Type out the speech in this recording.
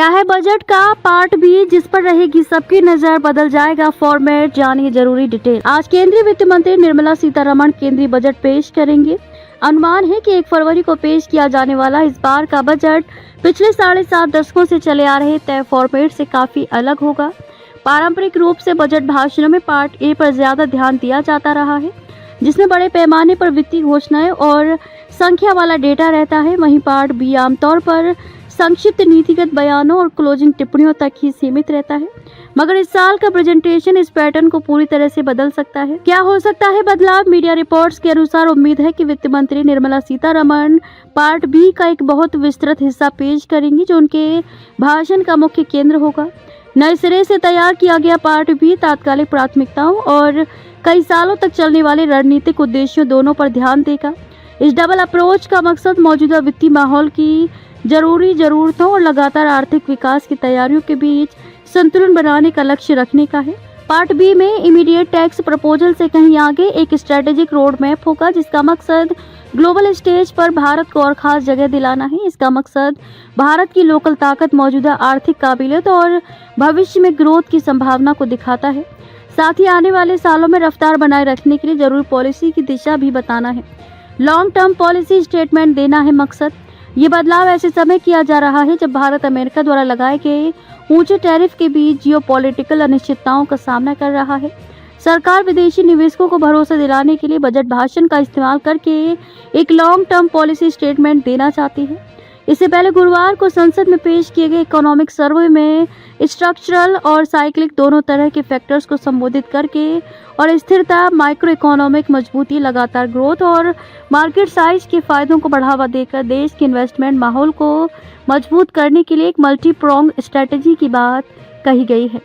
क्या है बजट का पार्ट बी, जिस पर रहेगी सबकी नजर, बदल जाएगा फॉर्मेट, जानिए जरूरी डिटेल। आज केंद्रीय वित्त मंत्री निर्मला सीतारमण केंद्रीय बजट पेश करेंगे। अनुमान है कि 1 फरवरी को पेश किया जाने वाला इस बार का बजट पिछले 7.5 दशकों से चले आ रहे तय फॉर्मेट से काफी अलग होगा। पारंपरिक रूप से बजट भाषणों में पार्ट ए पर ज्यादा ध्यान दिया जाता रहा है, जिसमें बड़े पैमाने पर वित्तीय घोषणाएं और संख्या वाला डेटा रहता है। वहीं पार्ट बी आमतौर पर संक्षिप्त नीतिगत बयानों और क्लोजिंग टिप्पणियों तक ही सीमित रहता है, मगर इस साल का प्रेजेंटेशन इस पैटर्न को पूरी तरह से बदल सकता है। क्या हो सकता है बदलाव? मीडिया रिपोर्ट्स के अनुसार उम्मीद है कि वित्त मंत्री निर्मला सीतारमण पार्ट बी का एक बहुत विस्तृत हिस्सा पेश करेंगी, जो उनके भाषण का मुख्य केंद्र होगा। नए सिरे से तैयार किया गया पार्ट बी तात्कालिक प्राथमिकताओं और कई सालों तक चलने वाले रणनीतिक उद्देश्यों दोनों पर ध्यान देगा। इस डबल अप्रोच का मकसद मौजूदा वित्तीय माहौल की जरूरी जरूरतों और लगातार आर्थिक विकास की तैयारियों के बीच संतुलन बनाने का लक्ष्य रखने का है। पार्ट बी में इमीडिएट टैक्स प्रपोजल से कहीं आगे एक स्ट्रेटेजिक रोड मैप होगा, जिसका मकसद ग्लोबल स्टेज पर भारत को और खास जगह दिलाना है। इसका मकसद भारत की लोकल ताकत, मौजूदा आर्थिक काबिलियत और भविष्य में ग्रोथ की संभावना को दिखाता है। साथ ही आने वाले सालों में रफ्तार बनाए रखने के लिए जरूरी पॉलिसी की दिशा भी बताना है। लॉन्ग टर्म पॉलिसी स्टेटमेंट देना है मकसद। ये बदलाव ऐसे समय किया जा रहा है जब भारत अमेरिका द्वारा लगाए गए ऊंचे टैरिफ के बीच जियोपॉलिटिकल अनिश्चितताओं का सामना कर रहा है। सरकार विदेशी निवेशकों को भरोसा दिलाने के लिए बजट भाषण का इस्तेमाल करके एक लॉन्ग टर्म पॉलिसी स्टेटमेंट देना चाहती है। इससे पहले गुरुवार को संसद में पेश किए गए इकोनॉमिक सर्वे में स्ट्रक्चरल और साइक्लिक दोनों तरह के फैक्टर्स को संबोधित करके और स्थिरता, माइक्रो इकोनॉमिक मजबूती, लगातार ग्रोथ और मार्केट साइज के फायदों को बढ़ावा देकर देश के इन्वेस्टमेंट माहौल को मजबूत करने के लिए एक मल्टी प्रोंग स्ट्रेटजी की बात कही गई है।